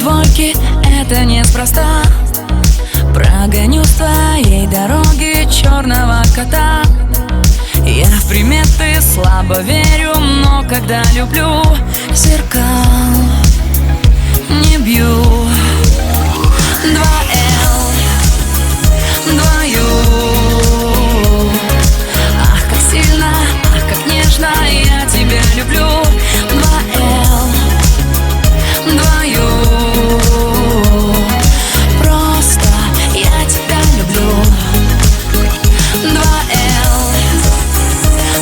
двойки, это неспроста. Прогоню с твоей дороги черного кота. Я в приметы слабо верю, но когда люблю, зеркал не бью. 2L, 2U. Ах, как сильно, ах, как нежно я тебя люблю. 2L, 2U. Просто я тебя люблю. 2L,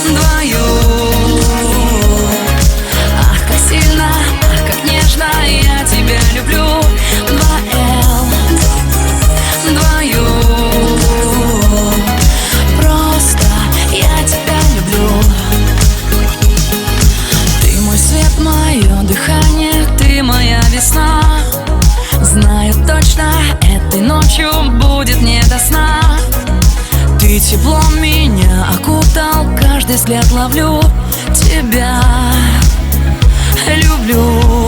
2U. Ах, как сильно, ах, как нежно я тебя люблю. 2L, 2U. Просто я тебя люблю. Ты мой свет, мое дыхание, ты моя весна. Знаю точно, этой ночью будет не до сна. Ты теплом меня окутал, каждый взгляд ловлю, тебя люблю.